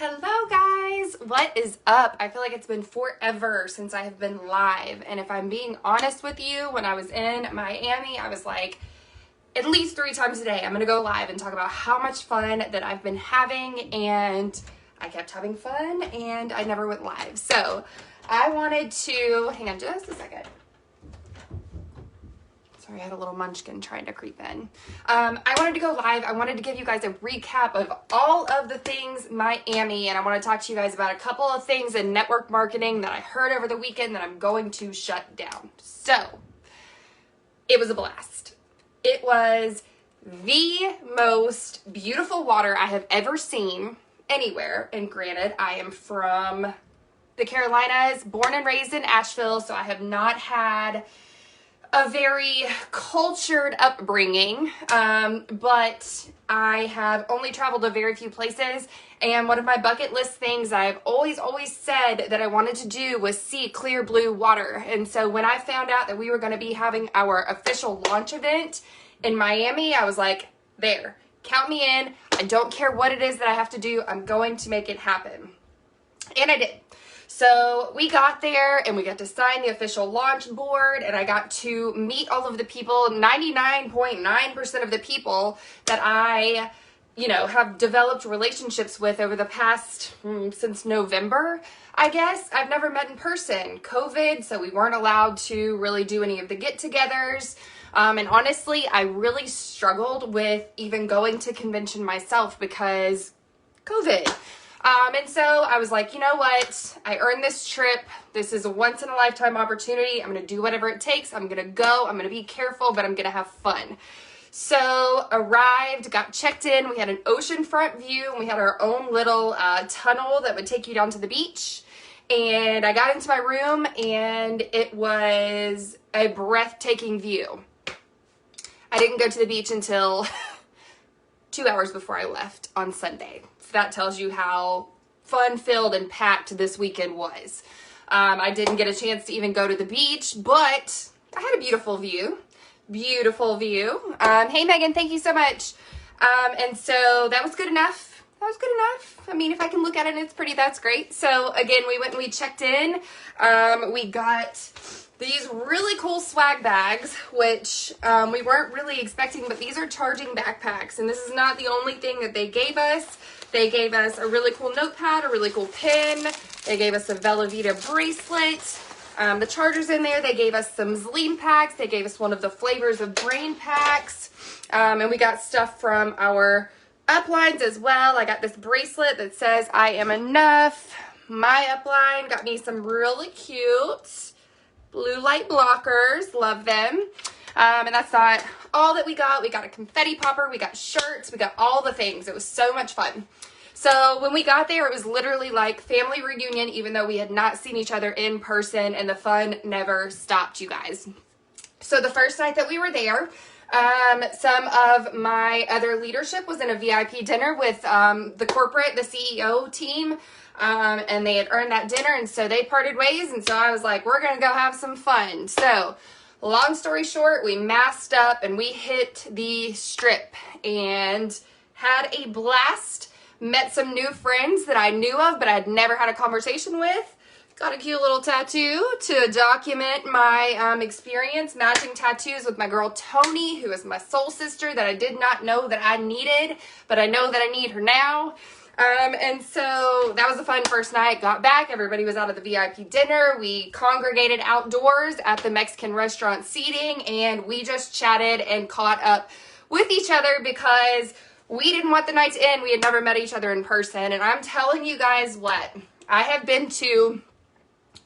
Hello guys, what is up? I feel like it's been forever since I have been live, and if I'm being honest with you, when I was in Miami, I was like, at least 3 times a day, I'm gonna go live and talk about how much fun that I've been having, and I kept having fun, and I never went live. So I wanted to, hang on just a second. Sorry, I had a little munchkin trying to creep in. I wanted to go live. I wanted to give you guys a recap of all of the things Miami, and I want to talk to you guys about a couple of things in network marketing that I heard over the weekend that I'm going to shut down. So, it was a blast. It was the most beautiful water I have ever seen anywhere, and granted, I am from the Carolinas, born and raised in Asheville, so I have not had a very cultured upbringing, but I have only traveled to very few places, and one of my bucket list things I've always said that I wanted to do was see clear blue water. And so when I found out that we were going to be having our official launch event in Miami, I was like, there, count me in. I don't care what it is that I have to do. I'm going to make it happen. And I did. So we got there and we got to sign the official launch board, and I got to meet all of the people, 99.9% of the people that I, have developed relationships with over the past, since November, I guess. I've never met in person. COVID, so we weren't allowed to really do any of the get-togethers. And honestly, I really struggled with even going to convention myself because COVID. And so I was like, you know what? I earned this trip. This is a once in a lifetime opportunity. I'm going to do whatever it takes. I'm going to go. I'm going to be careful, but I'm going to have fun. So arrived, got checked in. We had an oceanfront view, and we had our own little tunnel that would take you down to the beach. And I got into my room, and it was a breathtaking view. I didn't go to the beach until 2 hours before I left on Sunday. So that tells you how fun-filled and packed this weekend was. I didn't get a chance to even go to the beach, but I had a beautiful view. Beautiful view. Hey, Megan, thank you so much. And so that was good enough. That was good enough. I mean, if I can look at it and it's pretty, that's great. So again, we went and we checked in. We got these really cool swag bags, which we weren't really expecting, but these are charging backpacks, and this is not the only thing that they gave us. They gave us a really cool notepad, a really cool pen. They gave us a Velovita bracelet. The charger's in there. They gave us some Zleem packs. They gave us one of the flavors of brain packs. And we got stuff from our uplines as well. I got this bracelet that says, I am enough. My upline got me some really cute blue light blockers. Love them. And that's not all that we got. We got a confetti popper. We got shirts. We got all the things. It was so much fun. So when we got there, it was literally like family reunion, even though we had not seen each other in person, and the fun never stopped, you guys. So the first night that we were there, some of my other leadership was in a VIP dinner with the CEO team. And they had earned that dinner, and so they parted ways, and so I was like, we're gonna go have some fun. So long story short, we masked up and we hit the strip and had a blast. Met some new friends that I knew of but I had never had a conversation with. Got a cute little tattoo to document my experience, matching tattoos with my girl Tony, who is my soul sister that I did not know that I needed, but I know that I need her now. And so that was a fun first night. Got back, everybody was out at the VIP dinner. We congregated outdoors at the Mexican restaurant seating, and we just chatted and caught up with each other because we didn't want the night to end. We had never met each other in person. And I'm telling you guys what, I have been to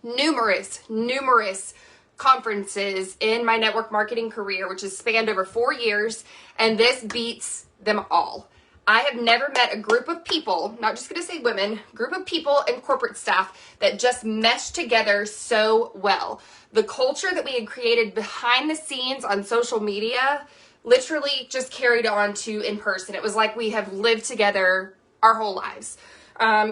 numerous conferences in my network marketing career, which has spanned over 4 years, and this beats them all. I have never met a group of people, not just going to say women, group of people and corporate staff that just meshed together so well. The culture that we had created behind the scenes on social media literally just carried on to in person. It was like we have lived together our whole lives.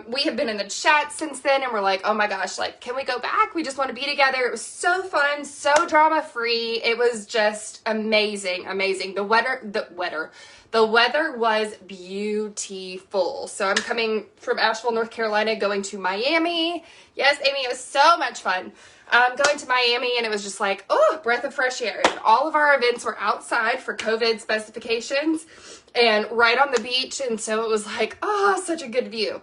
We have been in the chat since then, and we're like, oh my gosh, like, can we go back? We just want to be together. It was so fun, so drama free. It was just amazing. The The weather was beautiful. So I'm coming from Asheville, North Carolina, going to Miami. Yes, Amy, it was so much fun. Going to Miami, and it was just like, oh, breath of fresh air. And all of our events were outside for COVID specifications and right on the beach. And so it was like, oh, such a good view.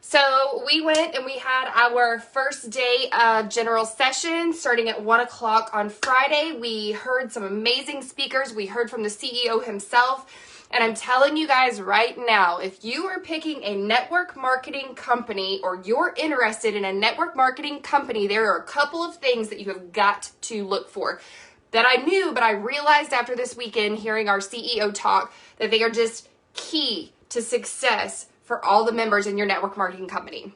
So we went and we had our first day of general session starting at 1 o'clock on Friday. We heard some amazing speakers. We heard from the CEO himself. And I'm telling you guys right now, if you are picking a network marketing company or you're interested in a network marketing company, there are a couple of things that you have got to look for that I knew, but I realized after this weekend hearing our CEO talk that they are just key to success for all the members in your network marketing company.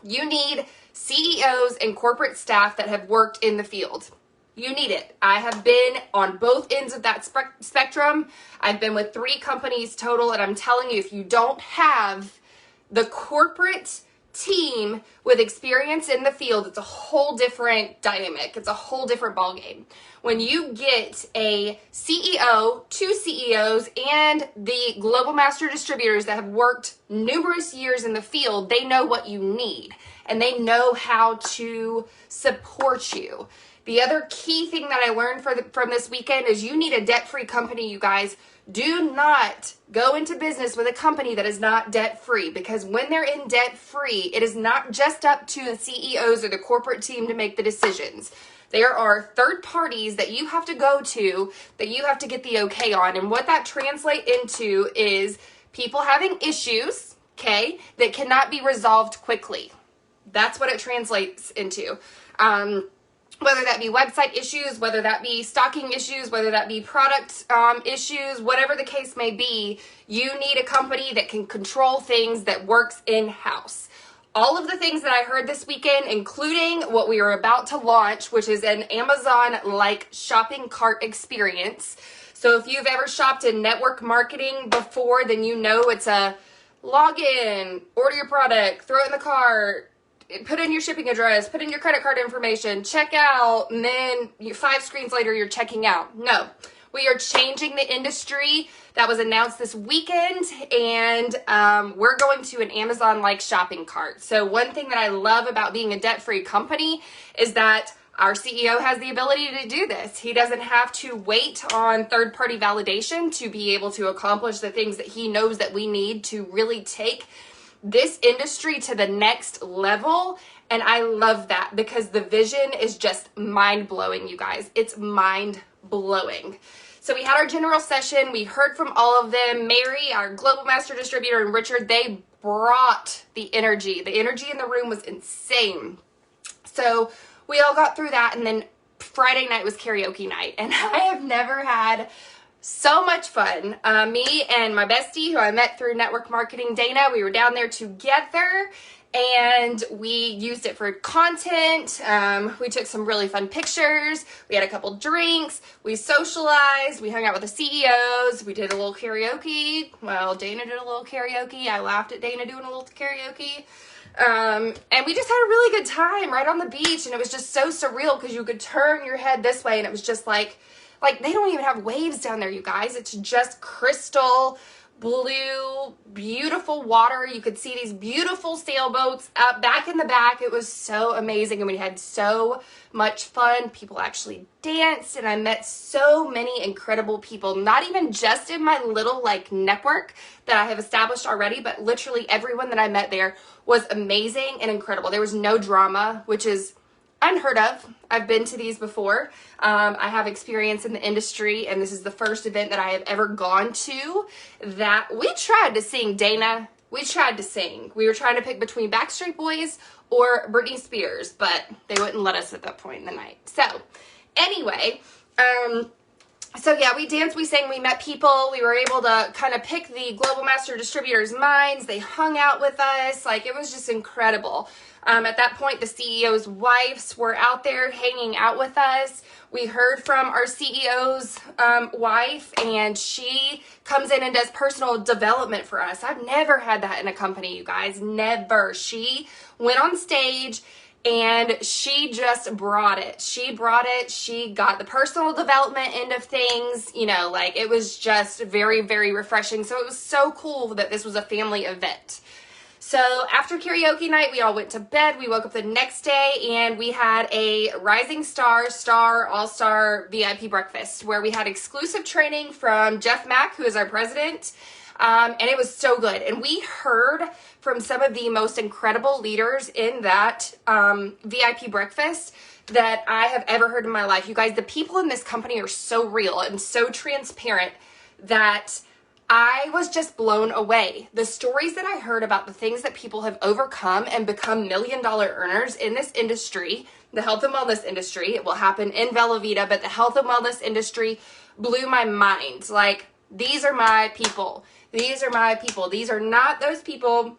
You need CEOs and corporate staff that have worked in the field. You need it. I have been on both ends of that spectrum. I've been with 3 companies total, and I'm telling you, if you don't have the corporate team with experience in the field, it's a whole different dynamic. It's a whole different ballgame. When you get a CEO, 2 CEOs, and the global master distributors that have worked numerous years in the field, they know what you need, and they know how to support you. The other key thing that I learned from this weekend is you need a debt-free company, you guys. Do not go into business with a company that is not debt-free, because when they're in debt-free, it is not just up to the CEOs or the corporate team to make the decisions. There are third parties that you have to go to that you have to get the okay on. And what that translates into is people having issues, okay, that cannot be resolved quickly. That's what it translates into. Whether that be website issues, whether that be stocking issues, whether that be product issues, whatever the case may be, you need a company that can control things that works in-house. All of the things that I heard this weekend, including what we are about to launch, which is an Amazon-like shopping cart experience. So if you've ever shopped in network marketing before, then you know it's a login, order your product, throw it in the cart, put in your shipping address, put in your credit card information, check out, and then 5 screens later, you're checking out. No, we are changing the industry. That was announced this weekend, and we're going to an Amazon-like shopping cart. So one thing that I love about being a debt-free company is that our CEO has the ability to do this. He doesn't have to wait on third-party validation to be able to accomplish the things that he knows that we need to really take this industry to the next level. And I love that because the vision is just mind-blowing, you guys. It's mind-blowing. So we had our general session. We heard from all of them. Mary, our global master distributor, and Richard, they brought the energy. The energy in the room was insane. So we all got through that, and then Friday night was karaoke night, and I have never had so much fun. Me and my bestie, who I met through network marketing, Dana, we were down there together, and we used it for content. We took some really fun pictures. We had a couple drinks. We socialized. We hung out with the CEOs. We did a little karaoke. Well, Dana did a little karaoke. I laughed at Dana doing a little karaoke. And we just had a really good time right on the beach, and it was just so surreal because you could turn your head this way, and it was just like they don't even have waves down there, you guys. It's just crystal blue, beautiful water. You could see these beautiful sailboats up back in the back. It was so amazing, and we had so much fun. People actually danced, and I met so many incredible people, not even just in my little network that I have established already, but literally everyone that I met there was amazing and incredible. There was no drama, which is unheard of. I've been to these before. I have experience in the industry, and this is the first event that I have ever gone to that we tried to sing, Dana. We tried to sing. We were trying to pick between Backstreet Boys or Britney Spears, but they wouldn't let us at that point in the night. So anyway, so yeah, we danced, we sang, we met people. We were able to kind of pick the global master distributors' minds. They hung out with us. It was just incredible. At that point, the CEO's wives were out there hanging out with us. We heard from our CEO's wife, and she comes in and does personal development for us. I've never had that in a company, you guys. Never. She went on stage and she just brought it. She brought it. She got the personal development end of things, you know, like it was just very, very refreshing. So it was so cool that this was a family event. So after karaoke night, we all went to bed. We woke up the next day and we had a Rising Star, All-Star VIP breakfast where we had exclusive training from Jeff Mack, who is our president. And it was so good. And we heard from some of the most incredible leaders in that VIP breakfast that I have ever heard in my life. You guys, the people in this company are so real and so transparent that I was just blown away. The stories that I heard about the things that people have overcome and become million-dollar earners in this industry, the health and wellness industry, it will happen in Velovita, but the health and wellness industry blew my mind. Like, these are my people. These are my people. These are not those people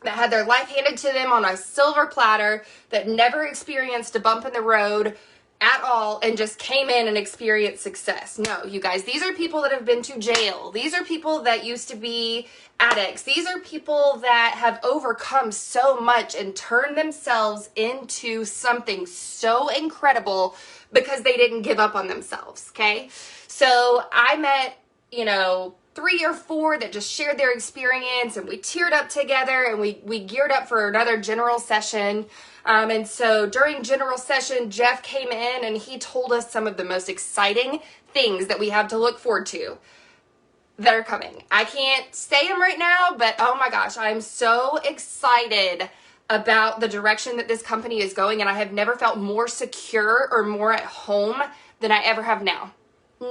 that had their life handed to them on a silver platter, that never experienced a bump in the road at all and just came in and experienced success. No, you guys, these are people that have been to jail. These are people that used to be addicts. These are people that have overcome so much and turned themselves into something so incredible because they didn't give up on themselves, okay? So I met, you know, 3 or 4 that just shared their experience, and we teared up together, and we geared up for another general session. And so during general session, Jeff came in and he told us some of the most exciting things that we have to look forward to that are coming. I can't say them right now, but oh my gosh, I'm so excited about the direction that this company is going, and I have never felt more secure or more at home than I ever have now.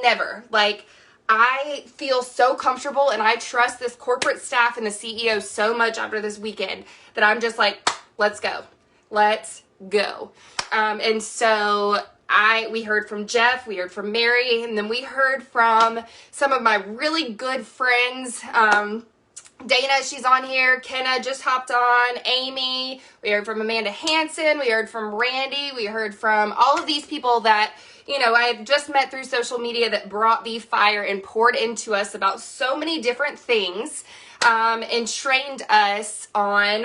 Never. Like, I feel so comfortable and I trust this corporate staff and the CEO so much after this weekend that I'm just like, let's go. Let's go. And so we heard from Jeff, we heard from Mary, and then we heard from some of my really good friends. Dana, she's on here. Kenna just hopped on. Amy. We heard from Amanda Hansen. We heard from Randy. We heard from all of these people that, you know, I have just met through social media that brought the fire and poured into us about so many different things, and trained us on,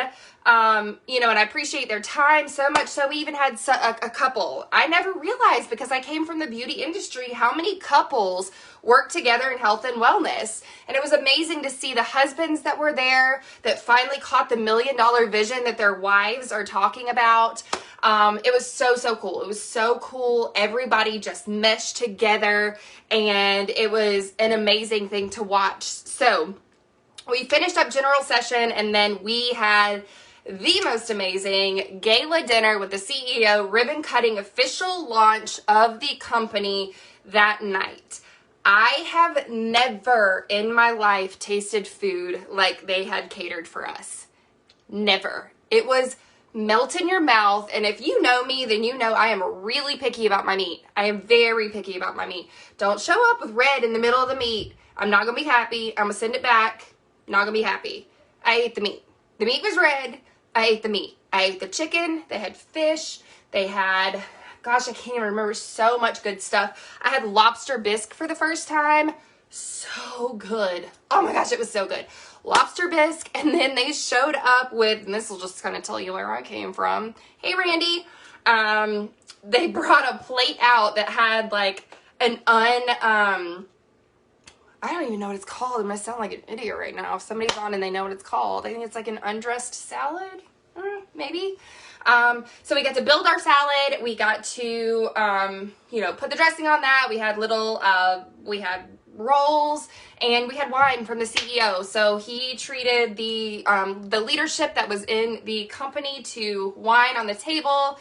you know, and I appreciate their time so much. So we even had a couple. I never realized, because I came from the beauty industry, how many couples work together in health and wellness. And it was amazing to see the husbands that were there that finally caught the $1 million vision that their wives are talking about. It was so, so cool. It was so cool. Everybody just meshed together, and it was an amazing thing to watch. So we finished up general session, and then we had the most amazing gala dinner with the CEO, ribbon cutting, official launch of the company that night. I have never in my life tasted food like they had catered for us. Never. It was melt in your mouth, and if you know me, then you know I am really picky about my meat. I am very picky about my meat. Don't show up with red in the middle of the meat. I'm not going to be happy. I'm going to send it back. Not going to be happy. I ate the meat. The meat was red. I ate the meat. I ate the chicken. They had fish. They had, gosh, I can't even remember, so much good stuff. I had lobster bisque for the first time. So good. Oh my gosh, it was so good. Lobster bisque, and then they showed up with, and this will just kind of tell you where I came from. Hey, Randy. They brought a plate out that had like an I don't even know what it's called. I'm going to sound like an idiot right now. If somebody's on and they know what it's called. I think it's like an undressed salad, maybe. So we got to build our salad. We got to, you know, put the dressing on that. We had we had rolls, and we had wine from the CEO. So he treated the leadership that was in the company to wine on the table.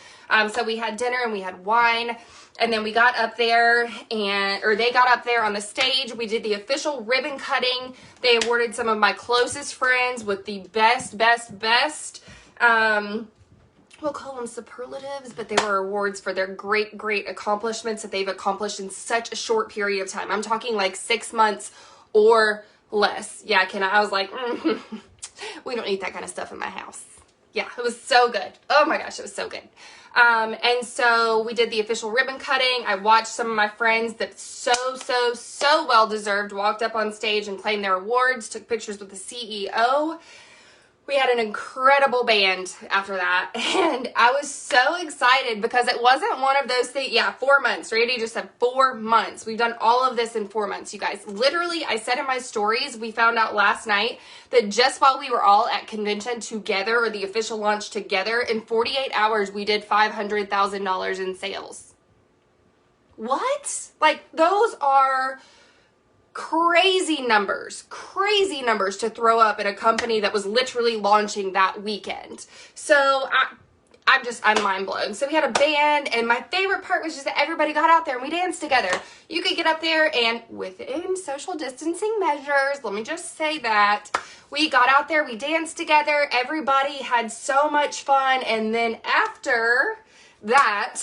So we had dinner and we had wine. And then we got up there, they got up there on the stage. We did the official ribbon cutting. They awarded some of my closest friends with the best, we'll call them superlatives, but they were awards for their great, great accomplishments that they've accomplished in such a short period of time. I'm talking like 6 months or less. Yeah, I was like, we don't eat that kind of stuff in my house. Yeah, it was so good. Oh my gosh, it was so good. And so we did the official ribbon cutting. I watched some of my friends that so well deserved walked up on stage and claimed their awards, took pictures with the CEO. We had an incredible band after that, and I was so excited because it wasn't one of those things. Yeah, 4 months. Randy just said 4 months. We've done all of this in 4 months, you guys. Literally, I said in my stories, we found out last night that just while we were all at convention together, or the official launch together, in 48 hours, we did $500,000 in sales. What? Like, those are crazy numbers to throw up in a company that was literally launching that weekend. So I'm mind blown. So we had a band, and my favorite part was just that everybody got out there and we danced together. You could get up there, and within social distancing measures, let me just say that, we got out there, we danced together, everybody had so much fun. And then after that,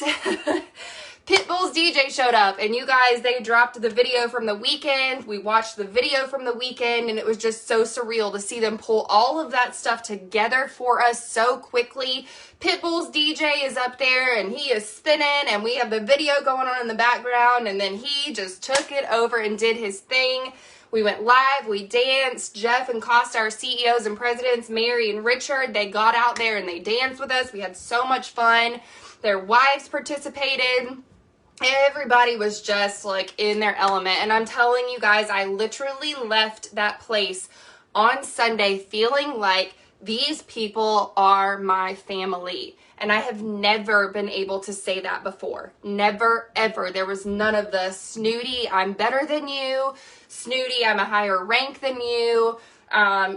Pitbull's DJ showed up, and you guys, they dropped the video from the weekend. We watched the video from the weekend, and it was just so surreal to see them pull all of that stuff together for us so quickly. Pitbull's DJ is up there, and he is spinning, and we have the video going on in the background, and then he just took it over and did his thing. We went live, we danced. Jeff and Costa, our CEOs and presidents, Mary and Richard, they got out there and they danced with us. We had so much fun. Their wives participated. Everybody was just like in their element. And I'm telling you guys, I literally left that place on Sunday feeling like these people are my family. And I have never been able to say that before. Never, ever. There was none of the snooty, I'm better than you. Snooty, I'm a higher rank than you.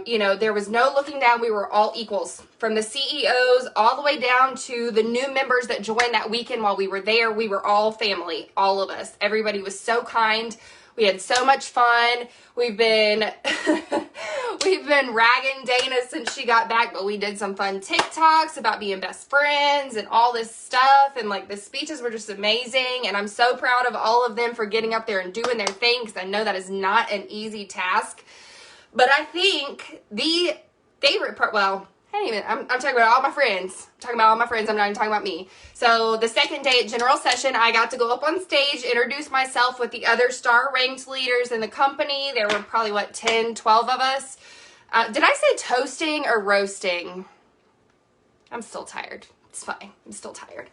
You know, there was no looking down. We were all equals, from the CEOs all the way down to the new members that joined that weekend while we were there. We were all family, all of us. Everybody was so kind. We had so much fun. We've been ragging Dana since she got back, but we did some fun TikToks about being best friends and all this stuff. And like, the speeches were just amazing. And I'm so proud of all of them for getting up there and doing their thing, because I know that is not an easy task. But I think the favorite part, well, I'm talking about all my friends. I'm not even talking about me. So the second day at General Session, I got to go up on stage, introduce myself with the other star-ranked leaders in the company. There were probably, 10, 12 of us. Did I say toasting or roasting? I'm still tired. It's fine. I'm still tired.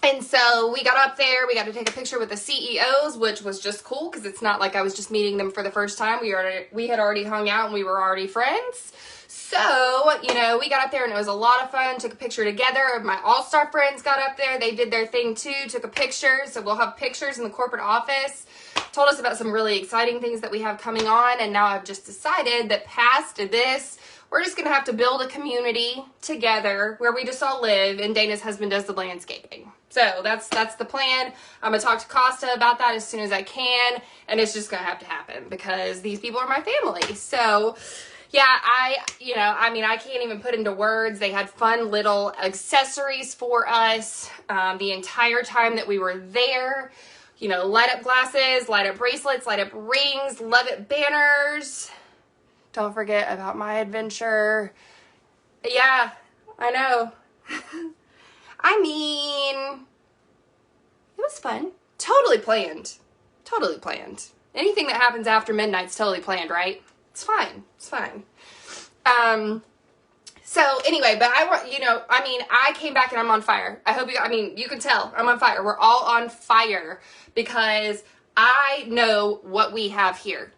And so we got up there, we got to take a picture with the CEOs, which was just cool because it's not like I was just meeting them for the first time. We had already hung out and we were already friends. So, you know, we got up there and it was a lot of fun. Took a picture together. My all-star friends got up there. They did their thing too, took a picture. So we'll have pictures in the corporate office. Told us about some really exciting things that we have coming on. And now I've just decided that past this, we're just going to have to build a community together where we just all live, and Dana's husband does the landscaping. So that's the plan. I'm going to talk to Costa about that as soon as I can, and it's just going to have to happen because these people are my family. So yeah, I can't even put into words. They had fun little accessories for us the entire time that we were there. You know, light up glasses, light up bracelets, light up rings, love it banners. Don't forget about my adventure. Yeah, I know. I mean, it was fun. Totally planned. Totally planned. Anything that happens after midnight's totally planned, right? It's fine. It's fine. So anyway, but I came back and I'm on fire. You can tell I'm on fire. We're all on fire because I know what we have here.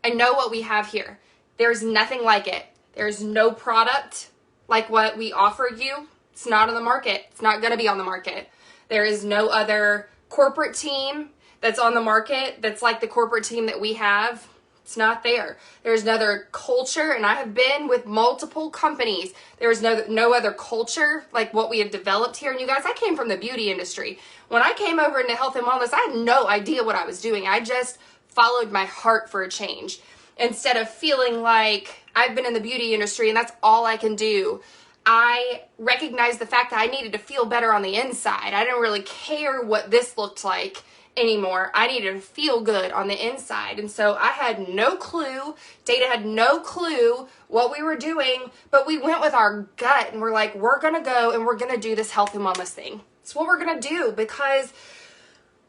I know what we have here. There's nothing like it. There's no product like what we offer you. It's not on the market. It's not going to be on the market. There is no other corporate team that's on the market that's like the corporate team that we have. It's not there. There's no other culture, and I have been with multiple companies. There is no other culture like what we have developed here. And you guys, I came from the beauty industry. When I came over into health and wellness, I had no idea what I was doing. I just followed my heart for a change. Instead of feeling like I've been in the beauty industry and that's all I can do, I recognized the fact that I needed to feel better on the inside. I didn't really care what this looked like anymore. I needed to feel good on the inside. And so I had no clue. Data had no clue what we were doing, but we went with our gut and we're like, we're going to go and we're going to do this health and wellness thing. It's what we're going to do because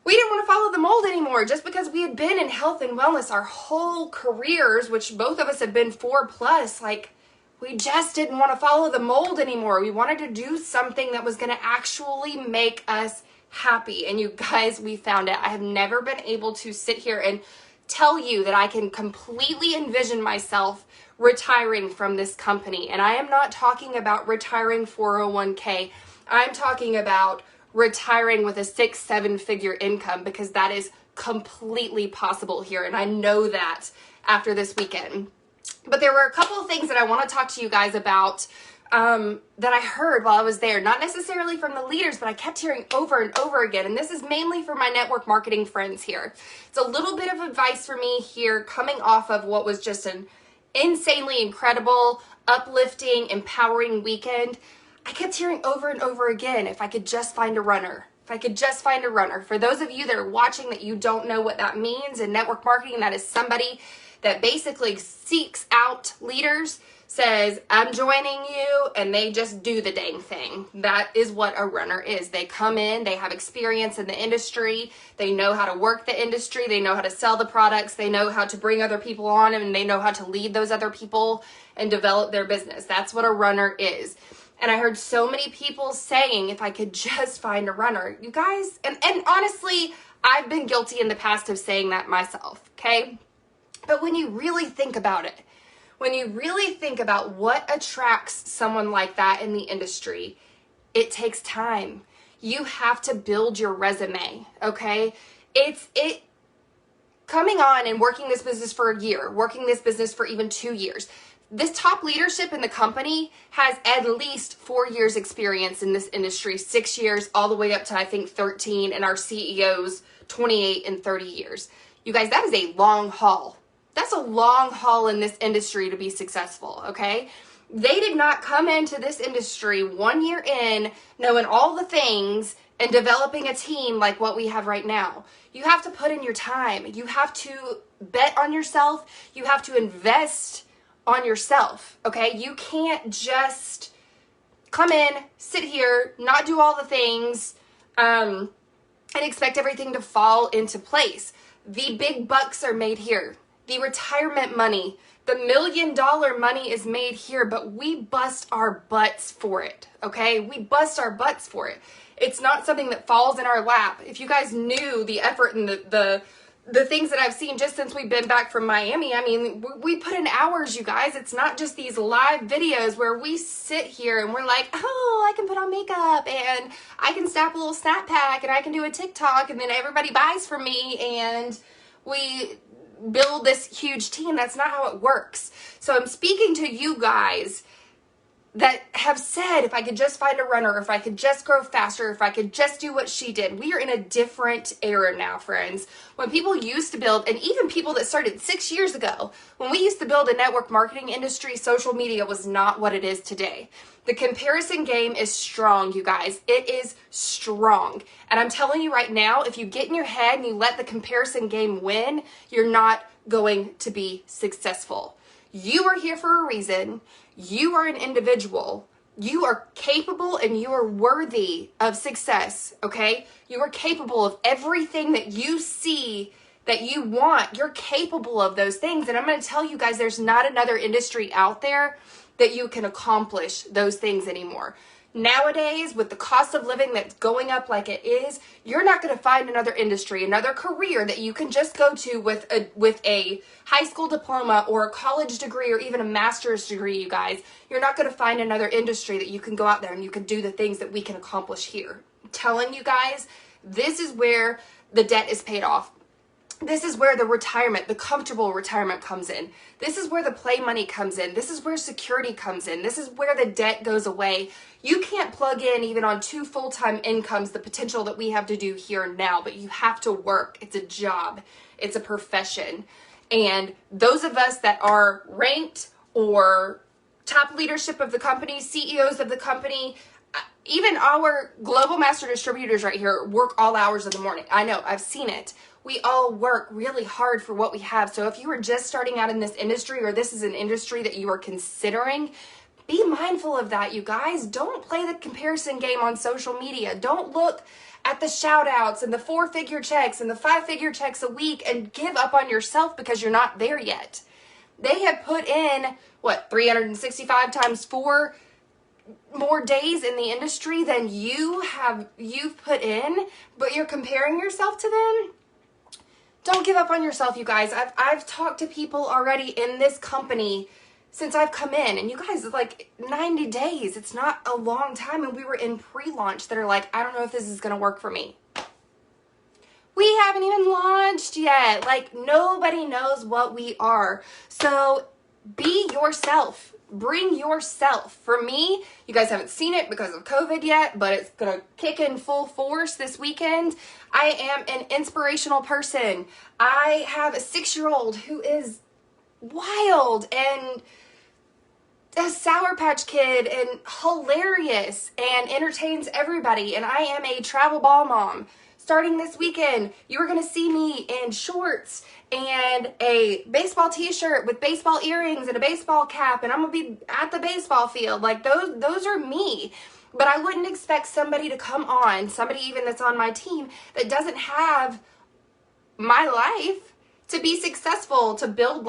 we didn't want to follow the mold anymore just because we had been in health and wellness our whole careers, which both of us have been 4+. Like, We just didn't want to follow the mold anymore. We wanted to do something that was going to actually make us happy. And you guys, we found it. I have never been able to sit here and tell you that I can completely envision myself retiring from this company. And I am not talking about retiring 401k. I'm talking about retiring with a 6-7 figure income, because that is completely possible here. And I know that after this weekend. But there were a couple of things that I want to talk to you guys about that I heard while I was there. Not necessarily from the leaders, but I kept hearing over and over again. And this is mainly for my network marketing friends here. It's a little bit of advice for me here, coming off of what was just an insanely incredible, uplifting, empowering weekend. I kept hearing over and over again, if I could just find a runner. If I could just find a runner. For those of you that are watching that you don't know what that means in network marketing, that is somebody that basically seeks out leaders, says, I'm joining you, and they just do the dang thing. That is what a runner is. They come in, they have experience in the industry, they know how to work the industry, they know how to sell the products, they know how to bring other people on, and they know how to lead those other people and develop their business. That's what a runner is. And I heard so many people saying, if I could just find a runner. You guys, and honestly, I've been guilty in the past of saying that myself, okay? But when you really think about it, when you really think about what attracts someone like that in the industry, it takes time. You have to build your resume, okay? It's coming on and working this business for a year, working this business for even 2 years. This top leadership in the company has at least 4 years experience in this industry, 6 years, all the way up to, I think, 13, and our CEOs, 28 and 30 years. You guys, that is a long haul. That's a long haul in this industry to be successful, okay? They did not come into this industry 1 year in, knowing all the things and developing a team like what we have right now. You have to put in your time. You have to bet on yourself. You have to invest on yourself, okay? You can't just come in, sit here, not do all the things, and expect everything to fall into place. The big bucks are made here. The retirement money, the $1 million money is made here, but we bust our butts for it, okay? We bust our butts for it. It's not something that falls in our lap. If you guys knew the effort and the things that I've seen just since we've been back from Miami, I mean, we put in hours, you guys. It's not just these live videos where we sit here and we're like, oh, I can put on makeup and I can snap a little snap pack and I can do a TikTok and then everybody buys from me and we build this huge team. That's not how it works. So I'm speaking to you guys that have said, if I could just find a runner, if I could just grow faster, if I could just do what she did. We are in a different era now, friends. When people used to build, and even people that started 6 years ago, when we used to build a network marketing industry, social media was not what it is today. The comparison game is strong, you guys. It is strong. And I'm telling you right now, if you get in your head and you let the comparison game win, you're not going to be successful. You are here for a reason. You are an individual. You are capable and you are worthy of success, okay? You are capable of everything that you see that you want. You're capable of those things. And I'm going to tell you guys, there's not another industry out there that you can accomplish those things anymore. Nowadays, with the cost of living that's going up like it is, you're not going to find another industry, another career that you can just go to with a high school diploma or a college degree or even a master's degree, you guys. You're not going to find another industry that you can go out there and you can do the things that we can accomplish here. I'm telling you guys, this is where the debt is paid off. This is where the retirement, the comfortable retirement comes in. This is where the play money comes in. This is where security comes in. This is where the debt goes away. You can't plug in even on 2 full-time incomes the potential that we have to do here and now, but you have to work. It's a job. It's a profession. And those of us that are ranked or top leadership of the company, CEOs of the company, even our global master distributors right here work all hours of the morning. I know, I've seen it. We all work really hard for what we have. So if you are just starting out in this industry or this is an industry that you are considering, be mindful of that, you guys. Don't play the comparison game on social media. Don't look at the shout outs and the 4-figure checks and the 5-figure checks a week and give up on yourself because you're not there yet. They have put in, what, 365 times 4 more days in the industry than you've put in, but you're comparing yourself to them. Don't give up on yourself, you guys. I've talked to people already in this company since I've come in, and you guys, it's like 90 days. It's not a long time, and we were in pre-launch that are like, I don't know if this is gonna work for me. We haven't even launched yet. Like, nobody knows what we are. So be yourself. Bring yourself. For me, you guys haven't seen it because of COVID yet, but it's going to kick in full force this weekend. I am an inspirational person. I have a 6-year-old who is wild and a Sour Patch Kid and hilarious and entertains everybody. And I am a travel ball mom. Starting this weekend, you are going to see me in shorts and a baseball t-shirt with baseball earrings and a baseball cap, and I'm going to be at the baseball field. Like, those are me. But I wouldn't expect somebody to come on, somebody even that's on my team that doesn't have my life, to be successful, to build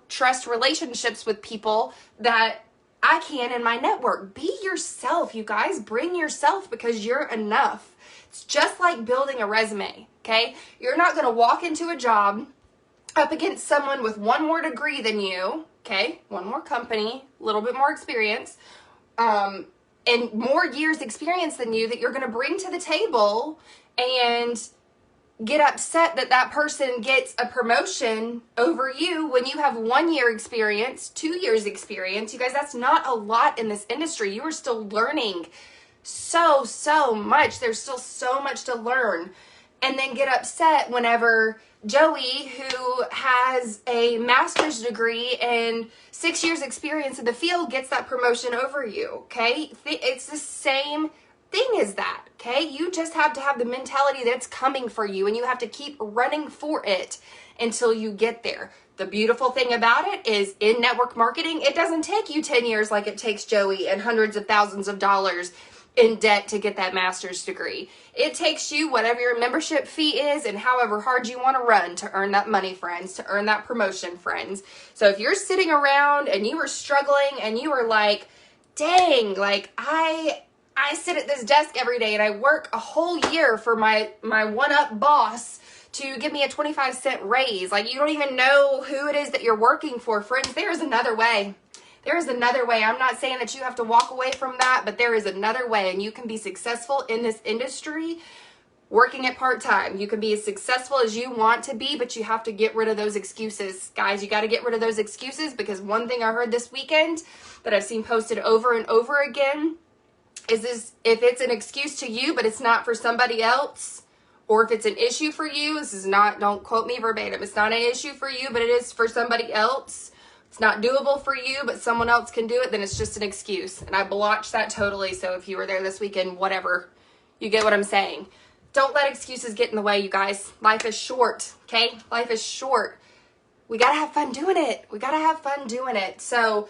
trust relationships with people that I can in my network. Be yourself, you guys. Bring yourself, because you're enough. It's just like building a resume, okay? You're not going to walk into a job up against someone with one more degree than you, okay? One more company, a little bit more experience, and more years experience than you that you're going to bring to the table and get upset that that person gets a promotion over you when you have 1 year experience, 2 years experience. You guys, that's not a lot in this industry. You are still learning so much. There's still so much to learn. And then get upset whenever Joey, who has a master's degree and 6 years experience in the field, gets that promotion over you, okay? It's the same thing as that, okay? You just have to have the mentality that's coming for you, and you have to keep running for it until you get there. The beautiful thing about it is, in network marketing, it doesn't take you 10 years like it takes Joey and hundreds of thousands of dollars in debt to get that master's degree. It takes you whatever your membership fee is and however hard you want to run to earn that money, friends, to earn that promotion, friends. So if you're sitting around and you are struggling and you are like, dang, like I sit at this desk every day and I work a whole year for my one-up boss to give me a 25-cent raise. Like, you don't even know who it is that you're working for, friends. There is another way. There is another way. I'm not saying that you have to walk away from that, but there is another way, and you can be successful in this industry working at part-time. You can be as successful as you want to be, but you have to get rid of those excuses. Guys, you got to get rid of those excuses, because one thing I heard this weekend that I've seen posted over and over again is this: if it's an excuse to you, but it's not for somebody else, or if it's an issue for you, this is not, don't quote me verbatim, it's not an issue for you, but it is for somebody else. It's not doable for you, but someone else can do it, then it's just an excuse. And I blotched that totally. So if you were there this weekend, whatever, you get what I'm saying. Don't let excuses get in the way, you guys. Life is short, okay? Life is short. We got to have fun doing it. We got to have fun doing it. So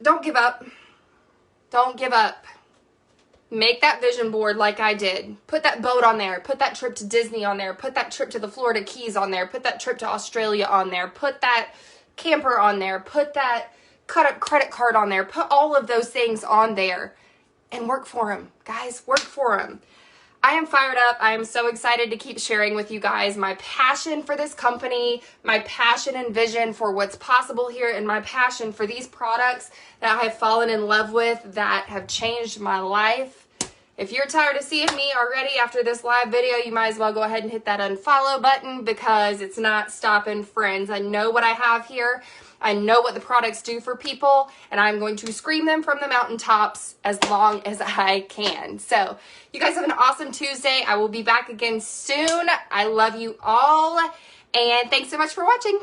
don't give up. Don't give up. Make that vision board like I did. Put that boat on there. Put that trip to Disney on there. Put that trip to the Florida Keys on there. Put that trip to Australia on there. Put that camper on there. Put that cut up credit card on there. Put all of those things on there and work for them. Guys, work for them. I am fired up. I am so excited to keep sharing with you guys my passion for this company, my passion and vision for what's possible here, and my passion for these products that I have fallen in love with, that have changed my life. If you're tired of seeing me already after this live video, you might as well go ahead and hit that unfollow button, because it's not stopping, friends. I know what I have here. I know what the products do for people, and I'm going to scream them from the mountaintops as long as I can. So you guys have an awesome Tuesday. I will be back again soon. I love you all, and thanks so much for watching.